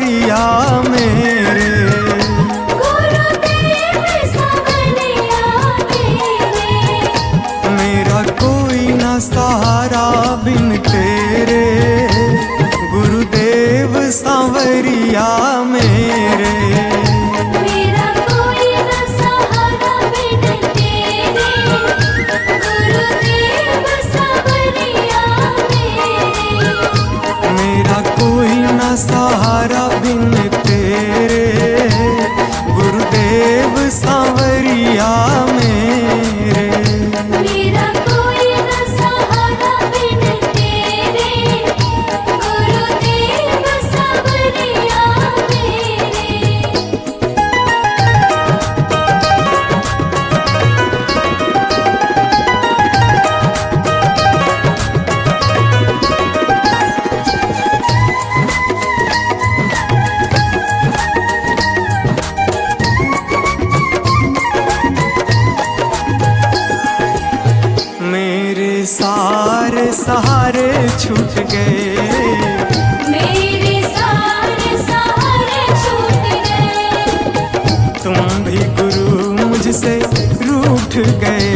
सांवरिया मेरे। गुरुदेव सांवरिया मेरे। मेरा कोई ना सहारा बिन तेरे, गुरुदेव सांवरिया मेरे। मेरा कोई न सहारा बिन तेरे, गुरुदेव सांवरिया मेरे। मेरा कोई ना सहारा बिन तेरे, गुरुदेव सांवरिया मेरे। मेरा कोई न सहारा बिन तेरे, गुरुदेव सांवरिया मेरे। मेरे सारे सहारे छूट गए, मेरे सारे सहारे छूट गए। तुम भी गुरु मुझसे रूठ गए।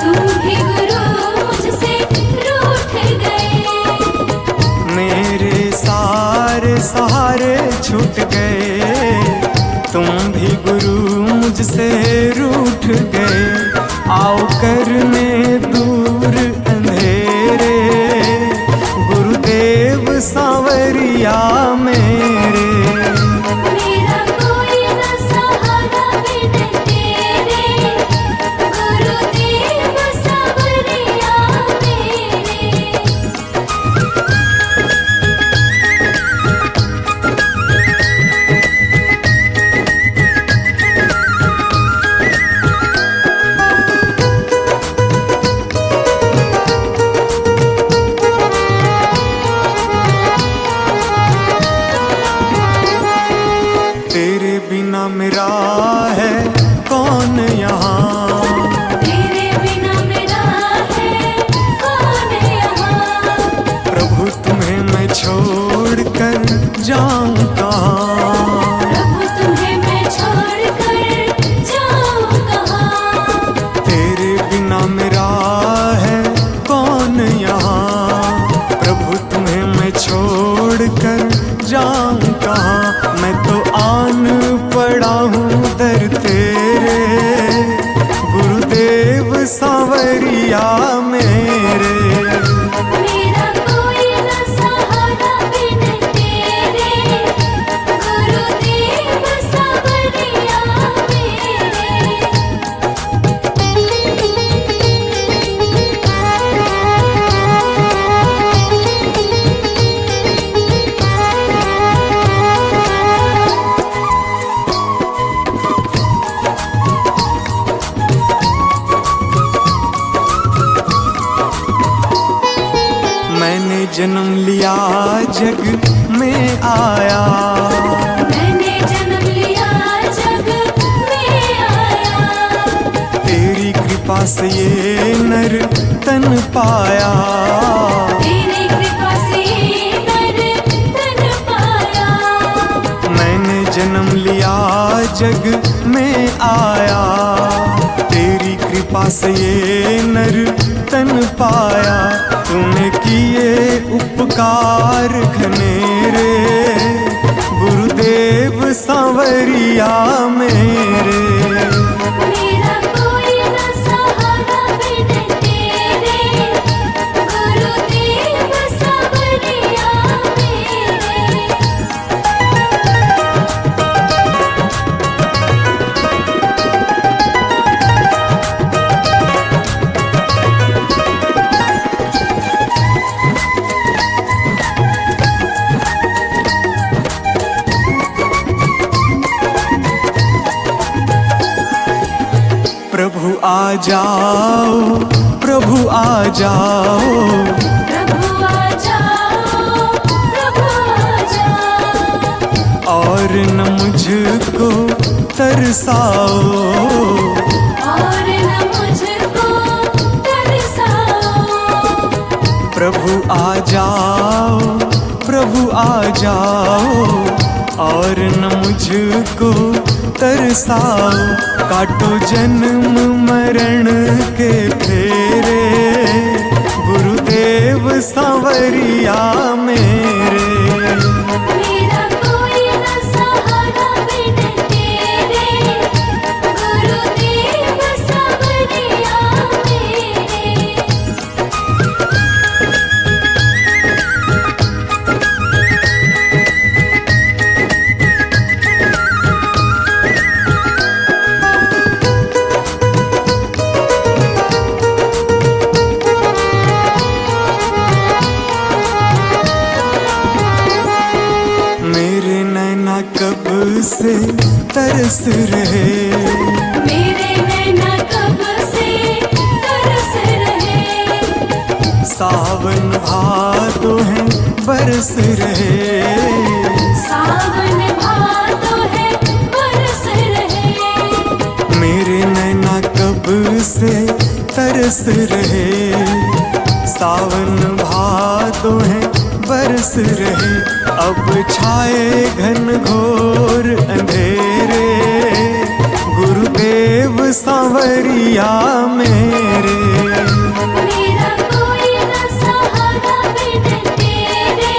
तुम भी गुरु मुझसे रूठ गए। मेरे सारे सहारे छूट गए, तुम भी गुरु मुझसे रूठ गए। आओ करने दूर अंधेरे, गुरुदेव सांवरिया मेरे। मेरा कोई न सहारा बिन तेरे, गुरुदेव सांवरिया मेरे। तेरे बिना मेरा है कौन यहाँ, तेरे बिना मेरा है कौन यहाँ। प्रभु तुम्हें मैं छोड़ कर जाऊं कहाँ। प्रभु तुम्हें मैं छोड़ कर जाऊं कहाँ। तेरे बिना मेरा है कौन यहाँ, प्रभु तुम्हें मैं छोड़ कर जाऊं कहाँ। मैं तो आन पड़ा हूँ दर तेरे, गुरुदेव सांवरिया मेरे। मेरा कोई न सहारा बिन तेरे, गुरुदेव सांवरिया मेरे। मैंने जन्म लिया जग में आया, मैंने जन्म लिया जग में आया। तेरी कृपा से ये नर तन पाया। तेरी कृपा से नर तन पाया। मैंने जन्म लिया जग में आया, तेरी कृपा से ये नर तन पाया। तूने किए उपकार घनेरे, गुरुदेव सांवरिया मेरे। मेरा कोई न सहारा बिन तेरे, गुरुदेव सांवरिया मेरे। प्रभु आ जाओ, प्रभु आ जाओ, प्रभु आ जाओ, प्रभु आ जाओ। और न मुझको तरसाओ, और न मुझको तरसाओ। प्रभु आ जाओ, प्रभु आ जाओ और न मुझको तरसाओ। काटो जन्म मरण के फेरे, गुरुदेव सांवरिया मेरे। मेरा कोई न सहारा बिन तेरे, गुरुदेव सांवरिया मेरे। मेरे नैना कब से तरस रहे, मेरे नैना कब से तरस रहे। सावन भादो है बरस रहे। सावन भादो है बरस रहे। मेरे नैना कब से तरस रहे, सावन भादो है बरस रहे। अब छाए घन घोर अंधेरे, गुरुदेव सांवरिया मेरे। मेरा कोई न सहारा बिन तेरे,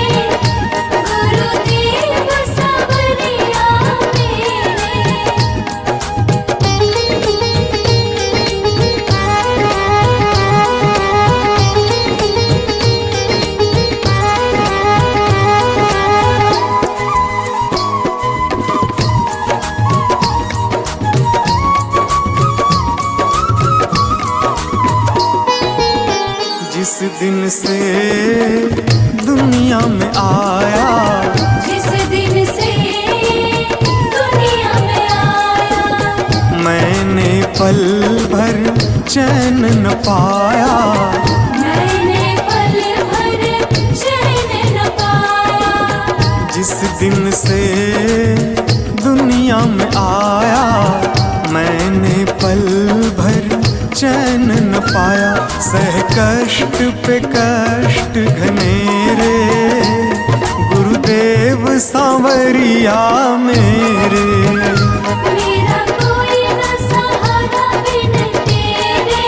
गुरुदेव सांवरिया जिस दिन से दुनिया में आया, जिस दिन से दुनिया में आया। मैंने पल भर चैन न पाया। मैंने पल भर चैन न पाया। जिस दिन से दुनिया में आया, मैंने पल भर चैन न पाया। सह कष्ट पे कष्ट घनेरे, गुरुदेव सांवरिया मेरे। मेरा कोई न सहारा बिन तेरे,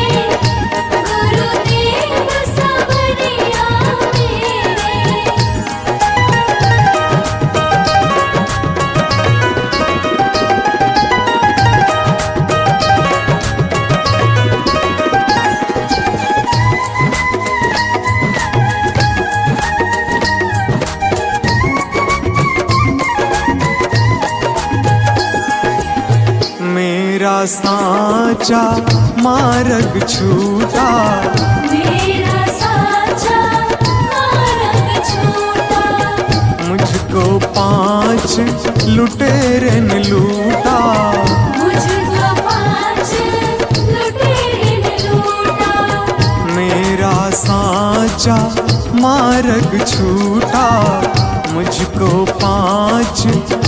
गुरुदेव सांवरिया मेरे। मेरा सांचा मार्ग छूटा, मेरा साचा मार्ग छूटा। मुझको 5 लुटेरे ने लूटा। मुझको 5 लुटेरे ने लूटा। मेरा सांचा मार्ग छूटा, मुझको 5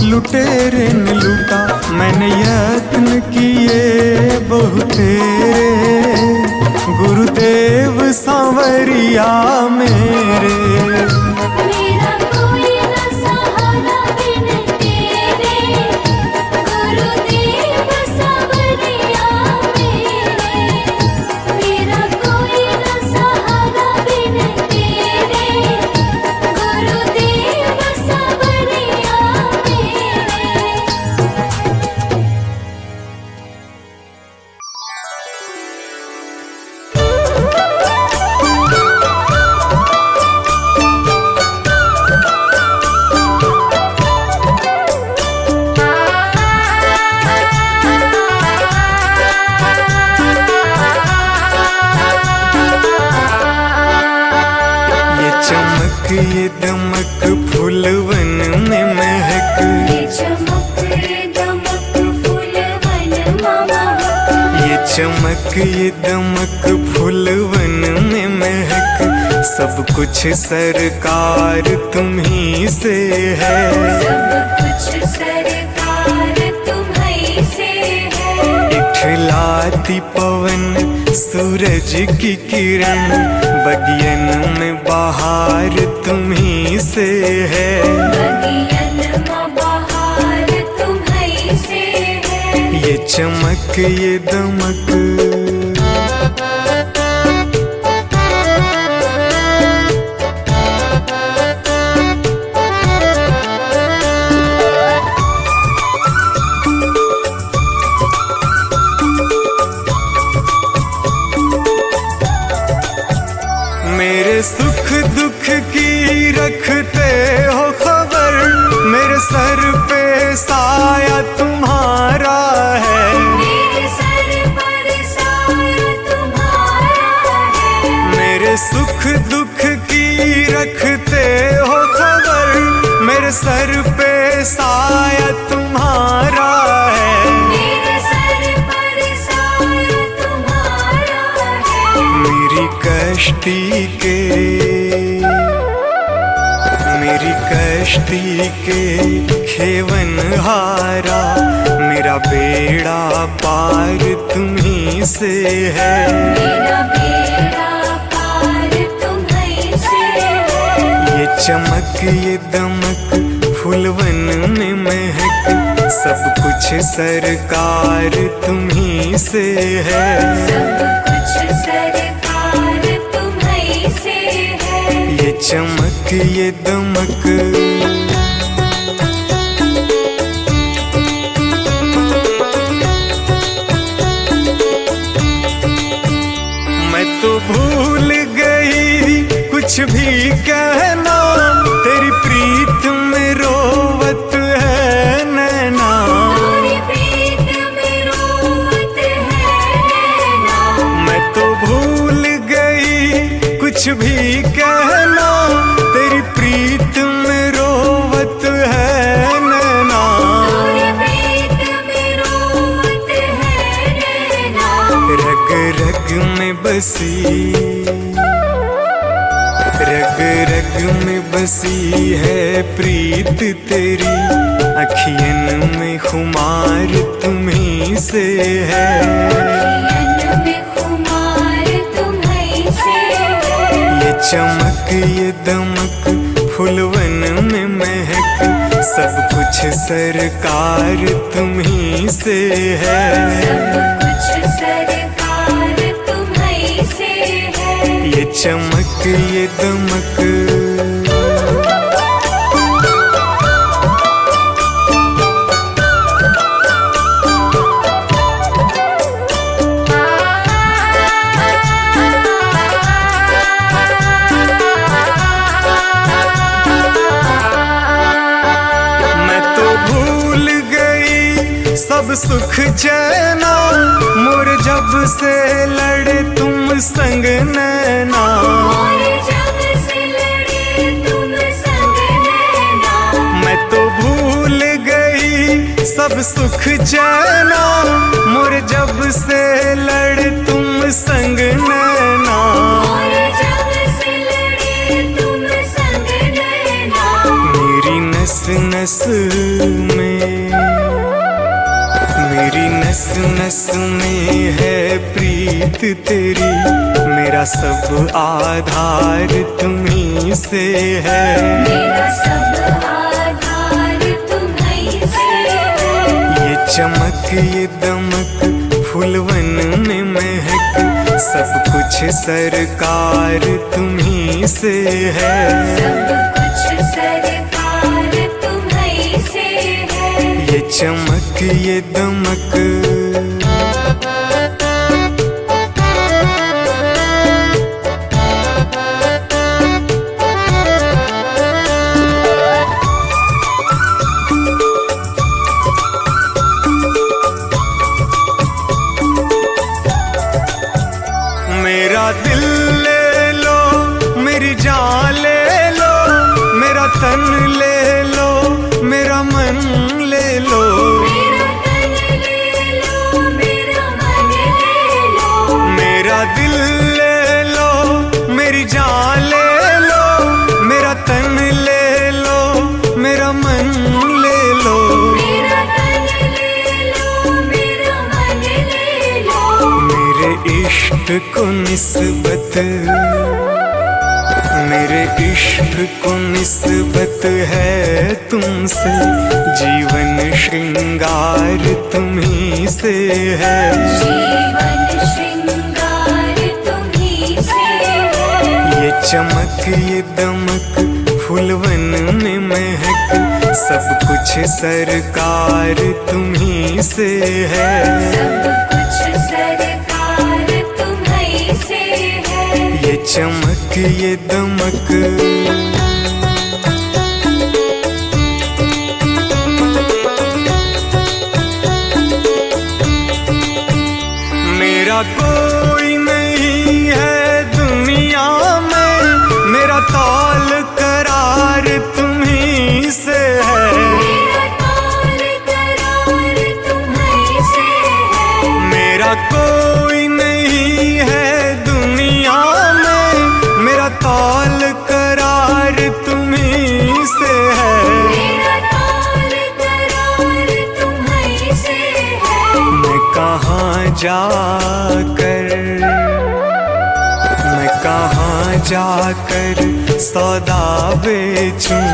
लुटेरे ने लूटा। मैंने यत्न किए बहुतेरे, गुरुदेव सांवरिया मेरे। मेरा कोई न सहारा बिन तेरे, गुरुदेव सांवरिया मेरे। मेरा कोई न सहारा बिन तेरे, गुरुदेव सांवरिया मेरे। ये दमक फूलवन में महक, ये चमक दमक फूलवन महक। ये चमक ये दमक फूलवन में महक। सब कुछ सरकार तुम्ही से है, सब कुछ सरकार तुम्हीं से है। इठलाती पवन सूरज की किरण, बगियन में बहार तुम्ही से है, बगियन में बहार तुम्हीं से है। ये चमक ये दमक मेरे सुख दुख की रखते हो खबर, मेरे सर पे साया तुम्हारा है, मेरे सर पर साया तुम्हारा है। मेरे सुख दुख की रखते हो खबर, मेरे सर पे साया तुम्हारा है, मेरे सर पर साया तुम्हारा है। मेरी कश्ती के खेवन हारा, मेरा बेड़ा पार तुम्ही से है, मेरा बेड़ा पार तुम्हीं से है। ये चमक ये दमक फूलवन में महक, सब कुछ सरकार तुम्ही से है, सब कुछ सरकार तुम्हीं से है। ये चमक ये दमक। मैं तो भूल गई कुछ भी कहना, तेरी प्रीत में रोवत है नैना, तेरी प्रीत में रोवत है नैना। मैं तो भूल गई कुछ भी कहना, तेरी प्रीत में रोवत है नैना, तेरी प्रीत में रोवत है नैना। रग रग में बसी, रग रग में बसी है प्रीत तेरी, अखियन में खुमार तुम्ही से है, अखियन में खुमार तुम्हीं से है। ये चमक ये दमक फूलवन में महक, सब कुछ सरकार तुम्ही से है, सब कुछ सरकार तुम्हीं से है। ये चमक ये दमक। मैं तो भूल गई सब सुख चैना, मोर जब से लड़े तुम संग नैना, और जब से लड़े तुम संग नैना। मैं तो भूल गई सब सुख चैना, मोर जब से लड़े तुम संग नैना, और जब से लड़े तुम संग नैना। मेरी नस नस में, मेरी नस नस में है प्रीत तेरी, मेरा सब आधार तुम्ही से है, मेरा सब आधार तुम्हीं से है। ये चमक ये दमक फूलवन में महक, सब कुछ सरकार तुम्ही से है, सब कुछ सरकार तुम्हीं से है। ये चमक ये दमक। मेरा दिल ले लो, मेरी जान ले लो, मेरा तन ले लो, मेरा मन ले लो, मेरा तन ले लो, मेरा मन ले लो। मेरा दिल ले लो, मेरी जान ले लो, मेरा तन ले लो, मेरा मन ले लो, मेरा तन ले लो, मेरा मन ले लो। मेरे इश्क को निस्बत मेरे इश्क को निस्बत है तुमसे, जीवन श्रृंगार तुम्ही से है। जीवन श्रृंगार तुम्ही से है। ये चमक ये दमक फूलवन में महक, सब कुछ सरकार तुम्ही से है। सब कुछ सरकार तुम्ही से है। ये चमक ये दमक मेरा कोई नहीं है दुनिया में, मेरा ताल करार तुम्ही से है। मेरा ताल करार तुम्ही से है। मेरा कोई नहीं है दुनिया में, मेरा ताल करार तुम्ही से है। मेरा ताल करार तुम्ही से है। मैं कहाँ जाकर सौदा बेचूं,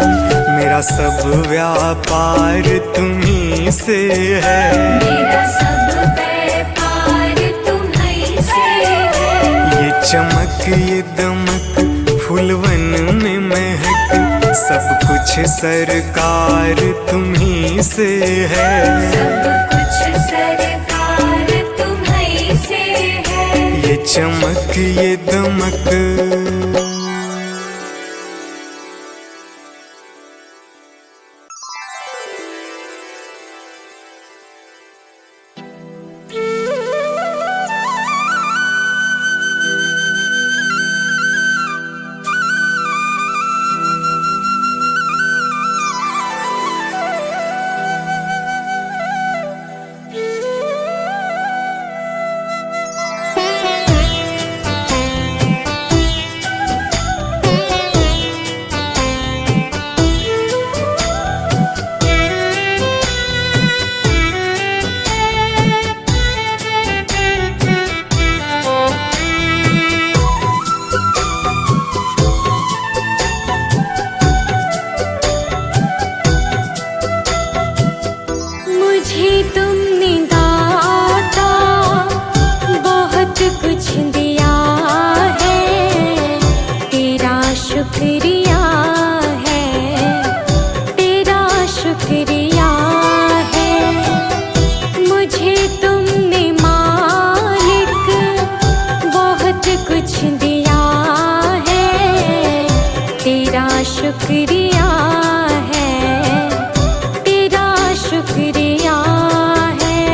मेरा सब व्यापार तुम्ही से है। मेरा सब व्यापार तुम्ही से है। ये चमक ये दमक फूलवन में महक, सब कुछ सरकार तुम्ही से है। सब कुछ सरकार तुम्ही से है। ये चमक ये दमक शुक्रिया है, तेरा शुक्रिया है।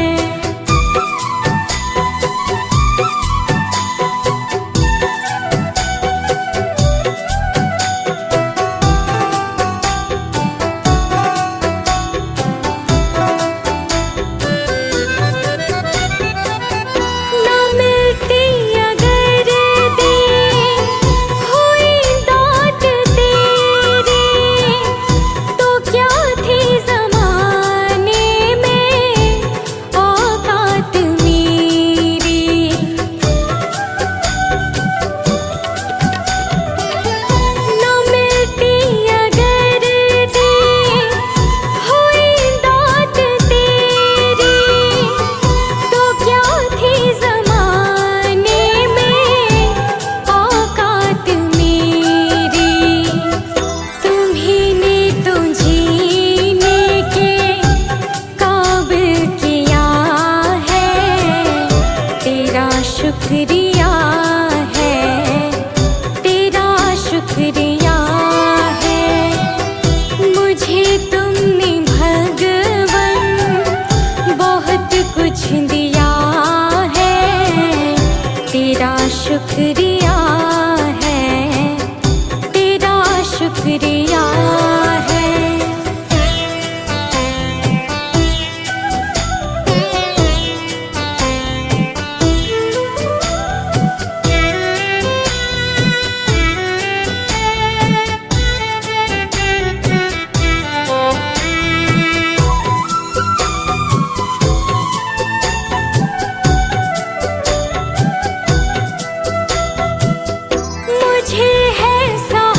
ना मिलती अगर दी हुई दाद तेरी, तो क्या थी ज़माने में औकात मेरी। ना मिलती अगर दी हुई दाद तेरी, तो क्या थी ज़माने में औकात मेरी। तुम्ही ने तो जीने के काबिल किया है, तेरा शुक्रिया है, तेरा शुक्रिया है। मुझे तुमने भगवन बहुत कुछ दिया है, तेरा शुक्रिया है, तेरा शुक्रिया है। मुझे है सा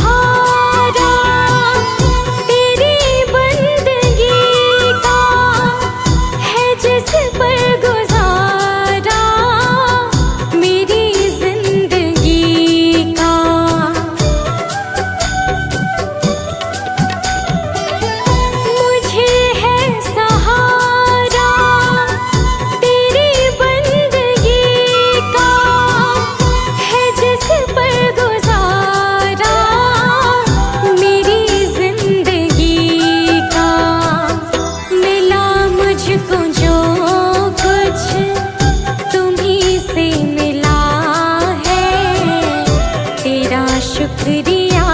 शुक्रिया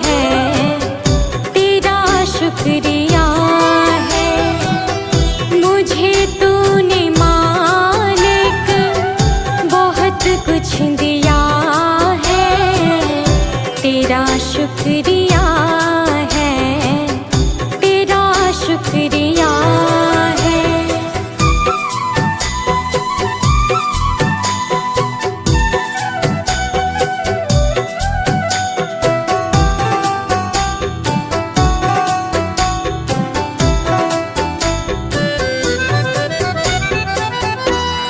है, तेरा शुक्रिया है। मुझे तूने मालिक बहुत कुछ दिया है, तेरा शुक्रिया है, तेरा शुक्रिया है।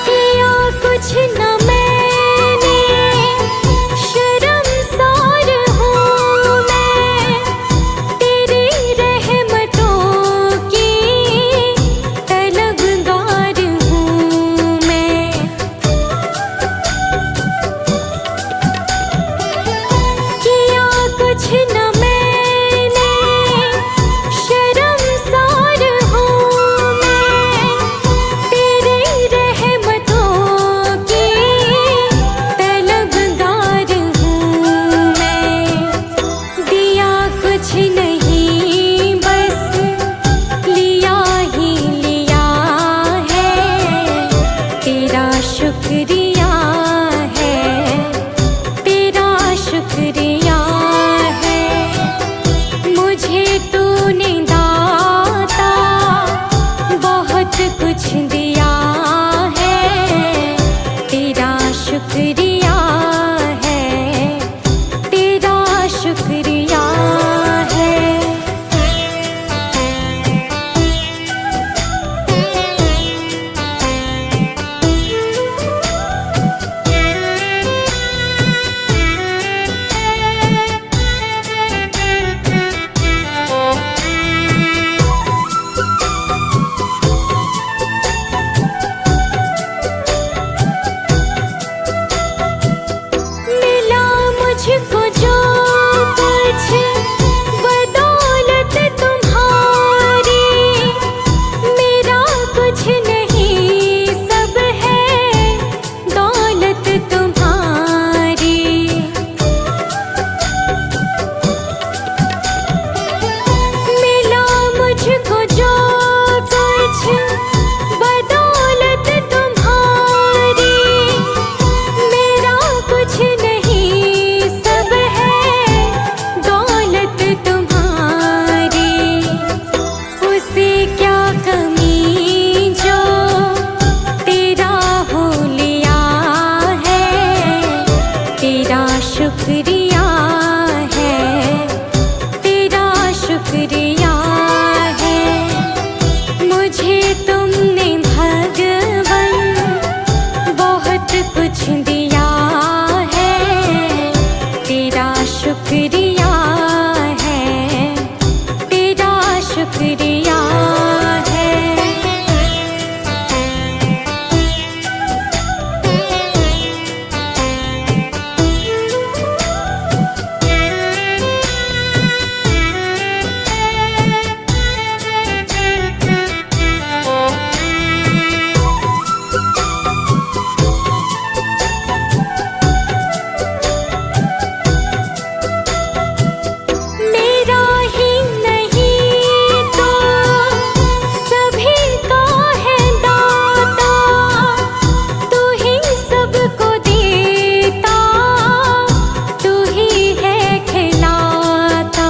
किया कुछ न मैंने, शर्मसार हूँ मैं, तेरी रहमतों की तलबगार हूँ मैं। किया कुछ न मैंने, शर्मसार हूँ मैं, तेरी रहमतों की तलबगार हूँ मैं। दिया कुछ नहीं बस लिया ही लिया है, तेरा शुक्रिया है, तेरा शुक्रिया है। मुझे तूने दाता बहुत कुछ दिया है, तेरा शुक्रिया है, तेरा शुक्रिया है। मिला मुझको जो कुछ बदौलत तुम्हारी, मेरा कुछ नहीं सब है दौलत तुम्हारी। मिला मुझको जो कुछ बदौलत तुम्हारी, मेरा कुछ नहीं सब है दौलत तुम्हारी। उसे क्या कमी जो तेरा हो लिया है, तेरा शुक्रिया है, तेरा शुक्रिया है। मुझे तुमने भगवन बहुत कुछ दिया है, तेरा शुक्रिया है, तेरा शुक्रिया है। मेरा ही नहीं तो सभी का है दाता, तू ही सबको देता, तू ही है खिलाता।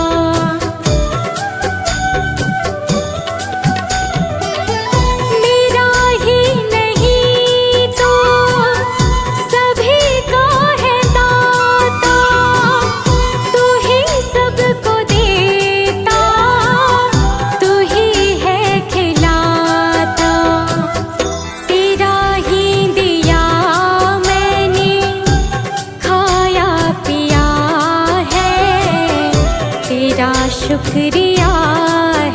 मेरा ही नहीं तो सभी का है दाता, तू ही सबको देता, तू ही है खिलाता। तेरा ही दिया मैंने खाया पिया है, तेरा शुक्रिया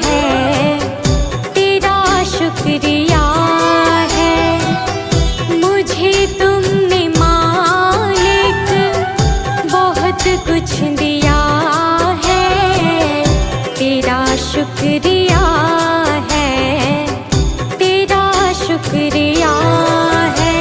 है, तेरा शुक्रिया है। मुझे तुमने मालिक बहुत कुछ दिया है, तेरा शुक्रिया है, तेरा शुक्रिया है।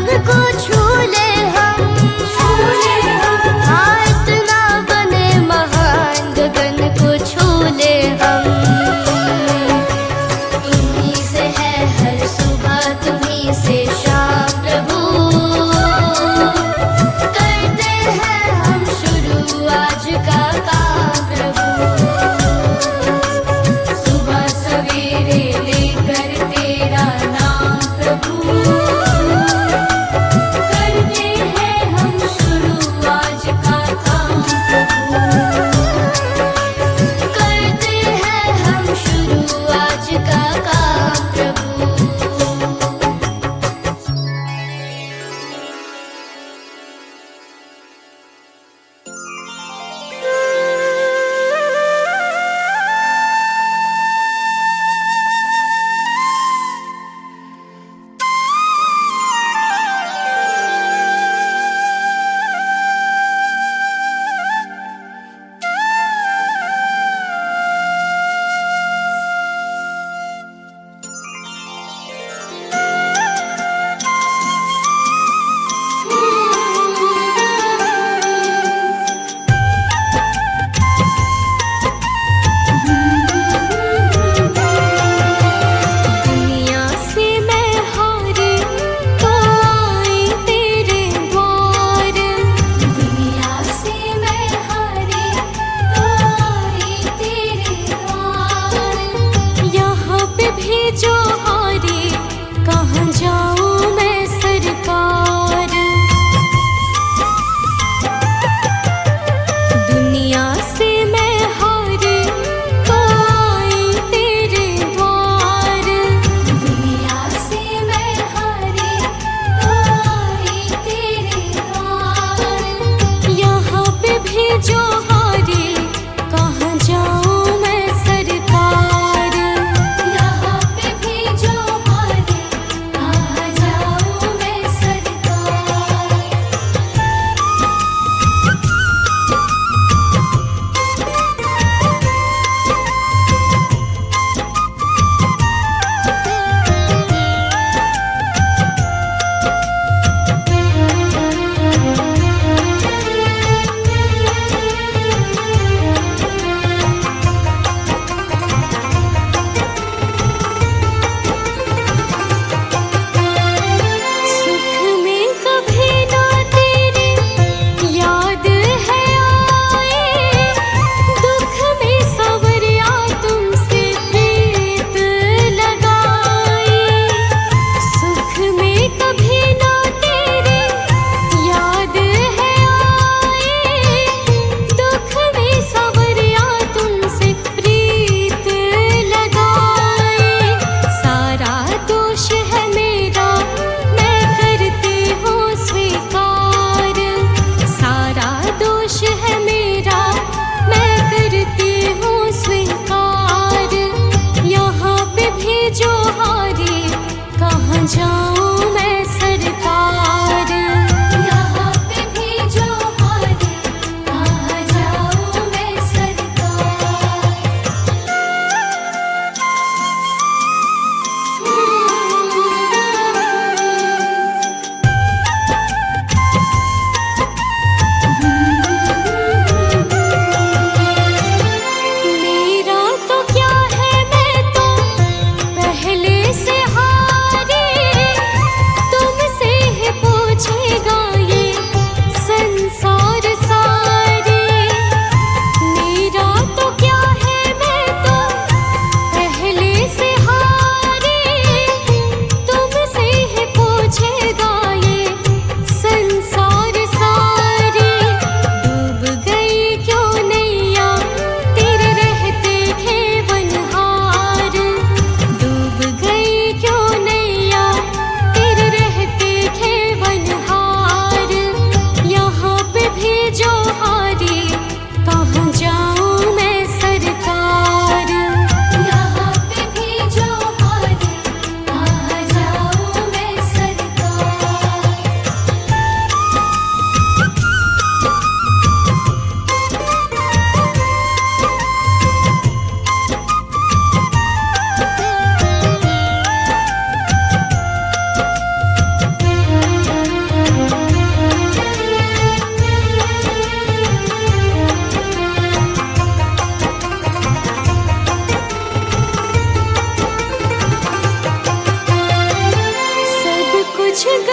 सबको छू ले हम, हाँ इतना बने महान गगन को छू ले हम। तुम्ही से है हर सुबह, तुम्ही से शाम प्रभु, करते हैं हम शुरू आज का काम प्रभु। सुबह सवेरे लेकर तेरा नाम प्रभु, करते हैं हम शुरू आज का काम प्रभु, करते हैं हम शुरू आज का काम प्रभु।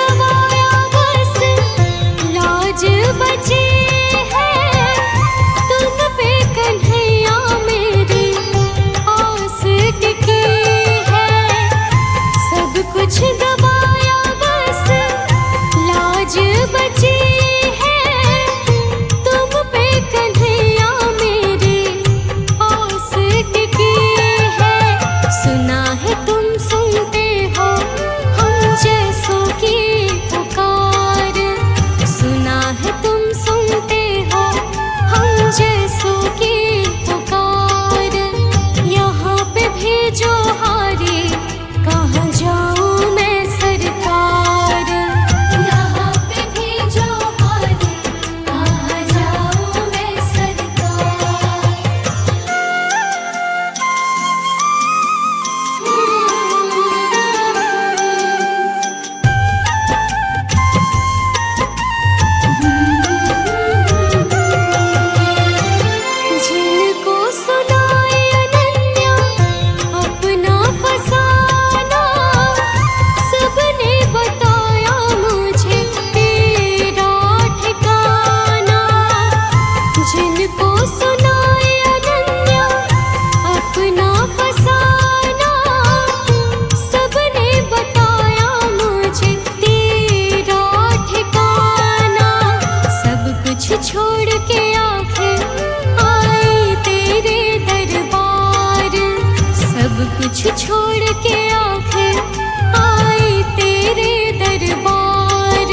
गवाया बस लाज बची है तुम पे कन्हैया मेरी आस टिकी है। सब कुछ गवाया बस लाज बची है तुम पे कन्हैया मेरी आस टिकी है। सुना है तुम सुनते हो हम जैसों की पुकार, सुना है तुम सुनते हो हम जैसों की पुकार। यहाँ पे भेजो हारी कहाँ जाऊँ मैं सरकार, यहाँ पे भेजो हारी कहाँ जाऊँ मैं सरकार। जिनको सुनाए अनन्या अपना फसाना, सबने बताया मुझे तेरा ठिकाना। जिनको सुनाए अनन्या अपना फसाना, सबने बताया मुझे तेरा ठिकाना। सब कुछ छोड़ के आखिर आई तेरे दरबार, सब कुछ छोड़ के आखिर आई तेरे दरबार।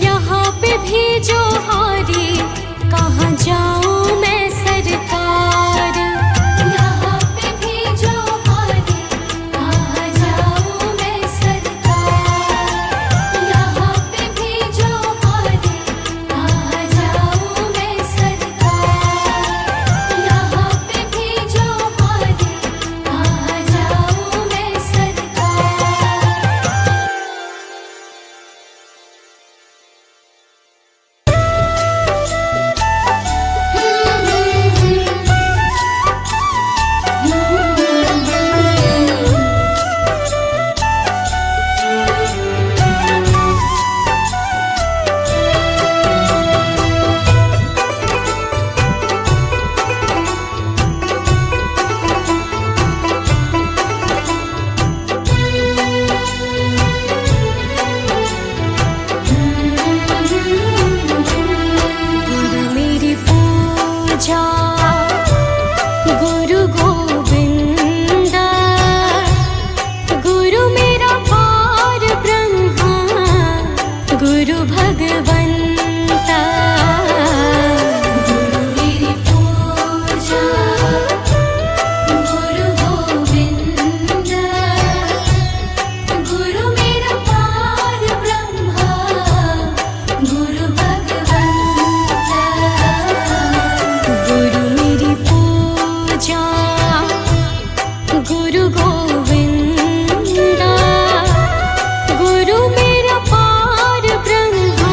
यहाँ पे भेजो हारी कहाँ जाऊँ मैं सरकार, यहाँ पे भेजो हारी कहाँ जाऊँ मैं सरकार, यहाँ पे भेजो हारी कहाँ जाऊँ मैं सरकार, यहाँ पे भेजो हारी कहाँ जाऊँ मैं सरकार। गुरु मेरी पूजा गुरु गोविंद, गुरु मेरा पार ब्रह्मा गुरु भगवंता। गुरु मेरी पूजा गुरु गोविंद, गुरु मेरा पार ब्रह्मा गुरु भगवंता। गुरु मेरी पूजा गुरु गोविंदा, गुरु मेरा पार ब्रह्मा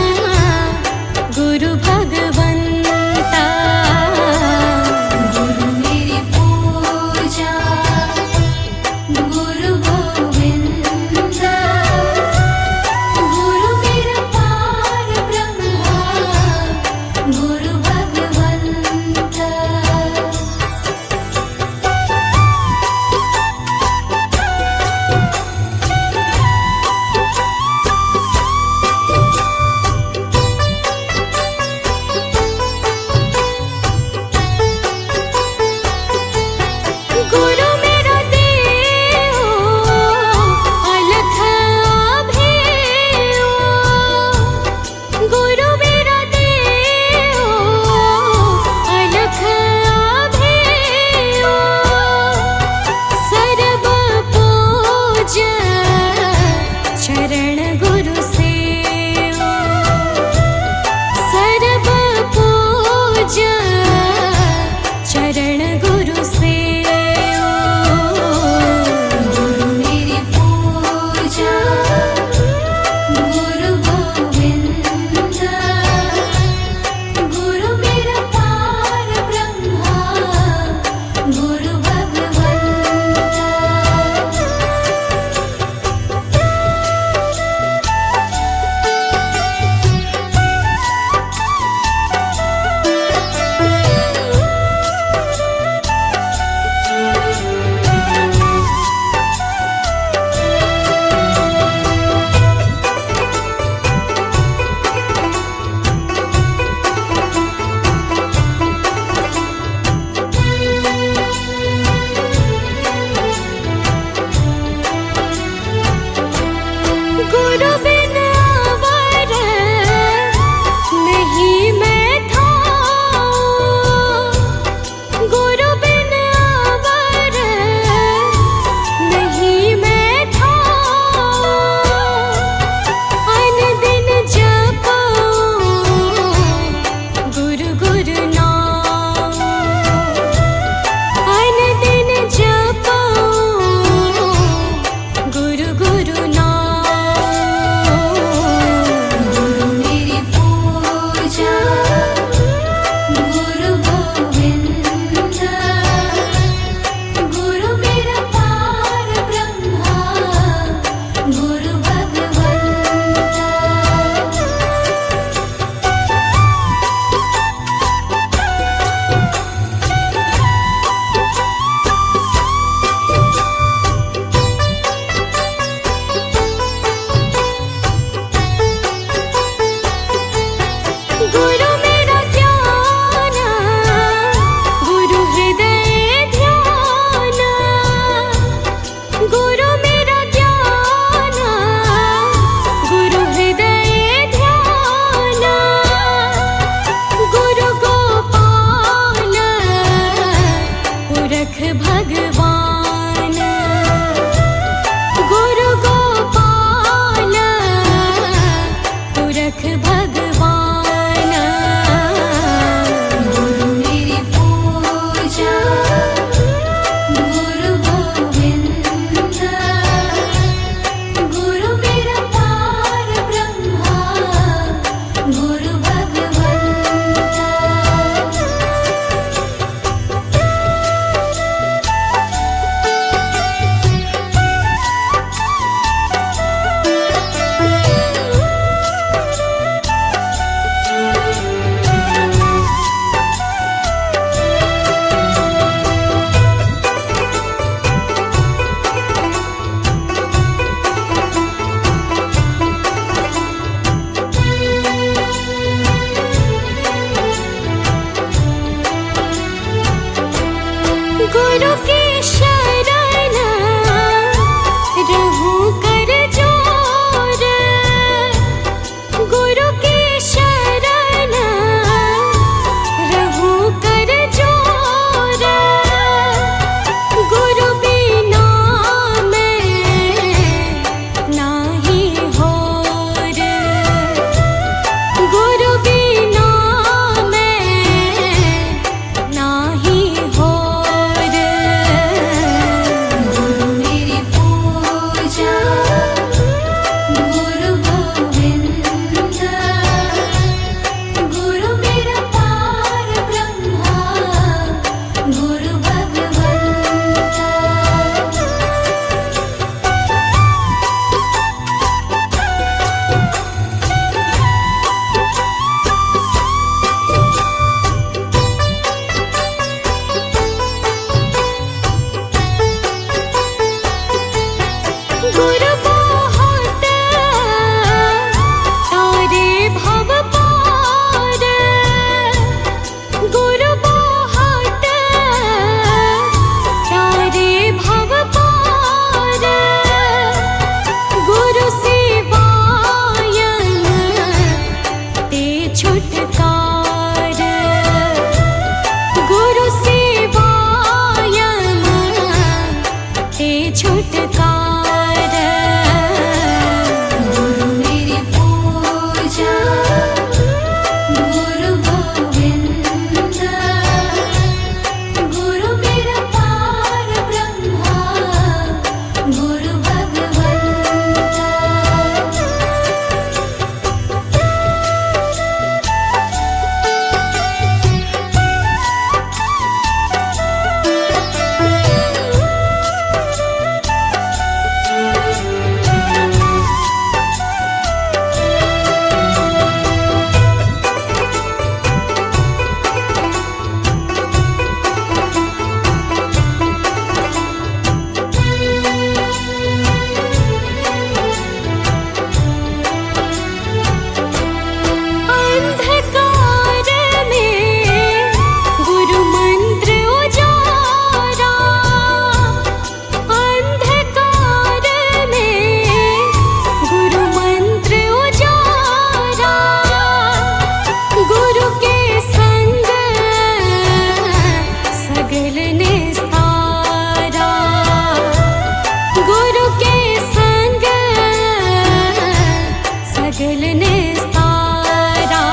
सकल निस्तारा।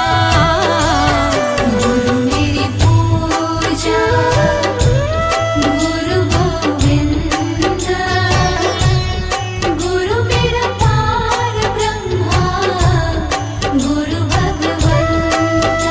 गुरु मेरी पूजा गुरु गोविंद, गुरु मेरा पार ब्रह्मा गुरु भगवंत।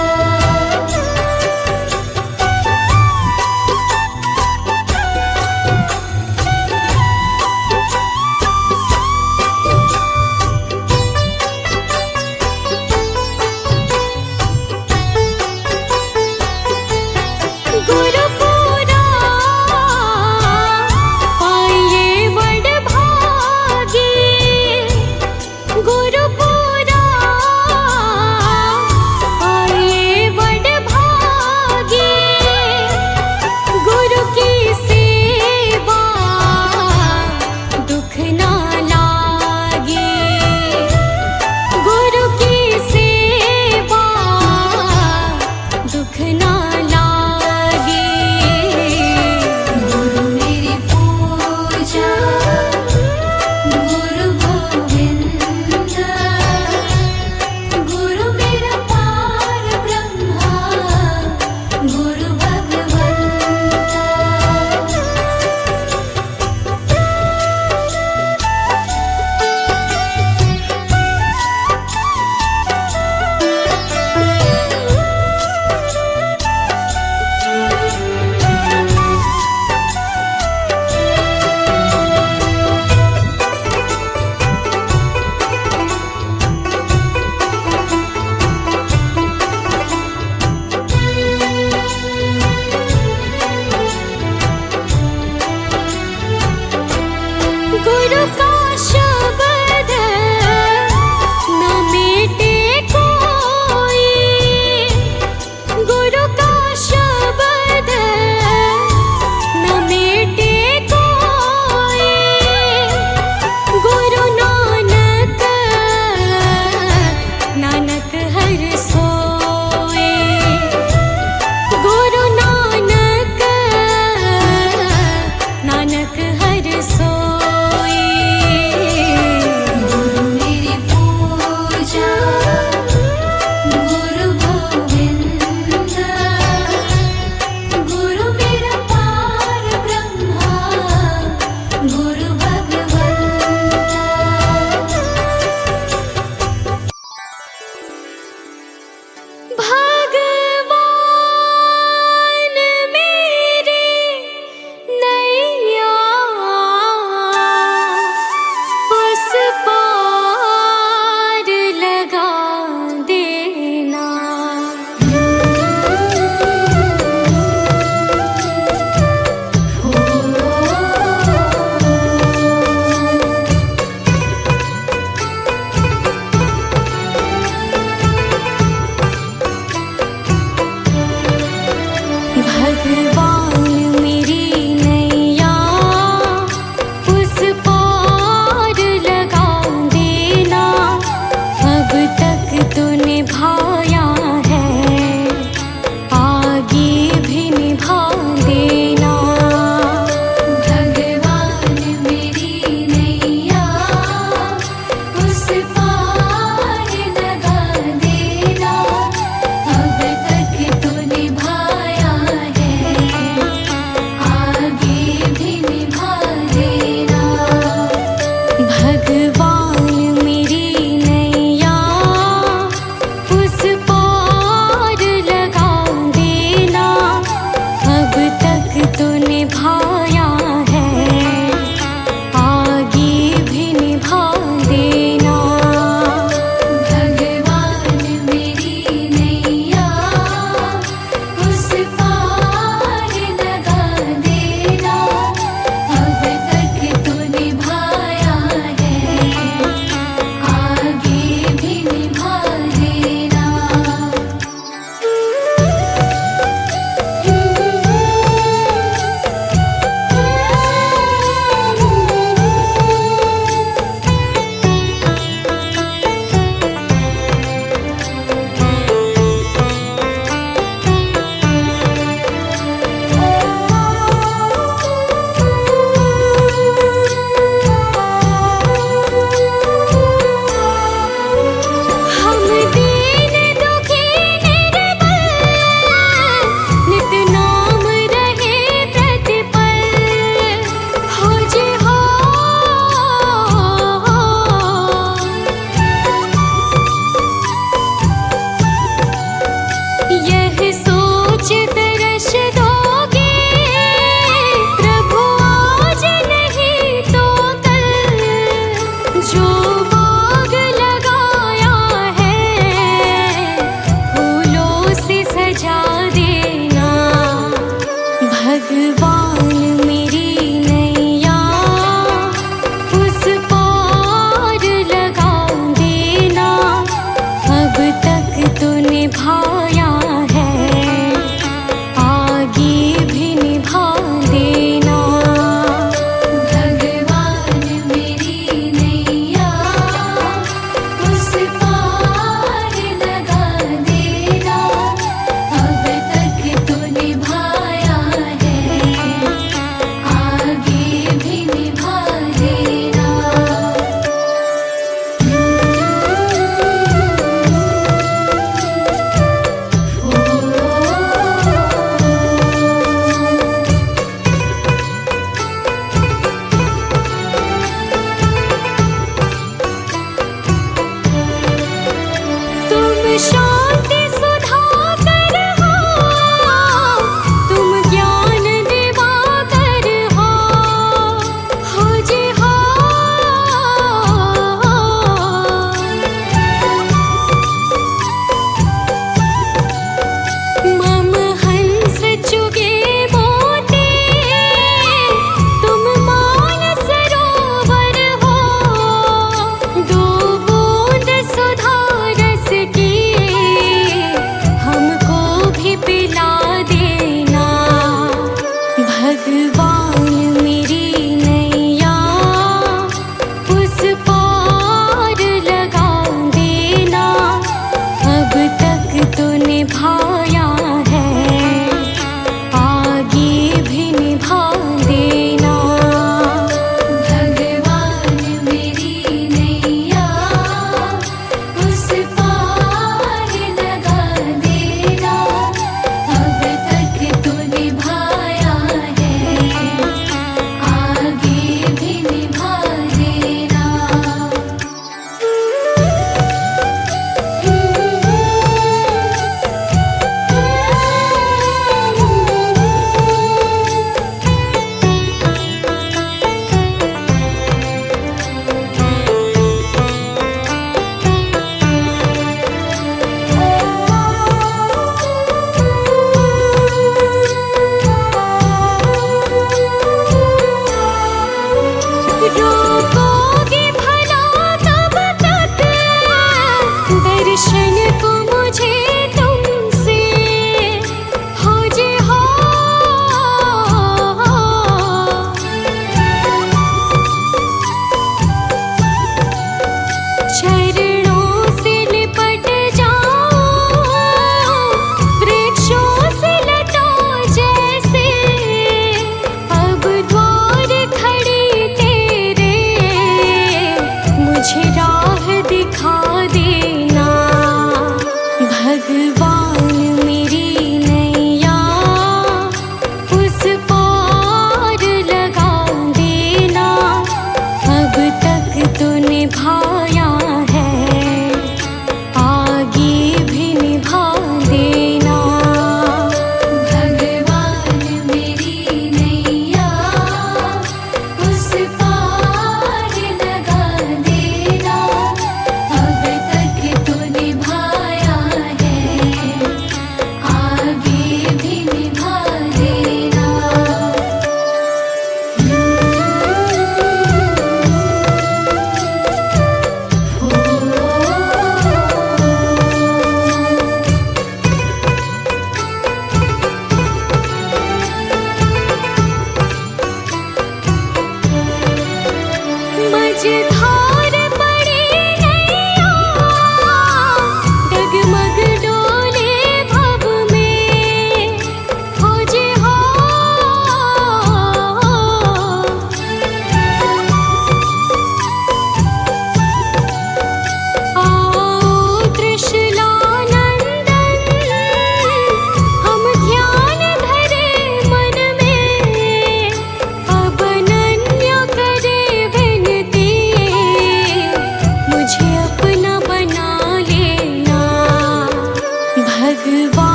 ख्वाहिश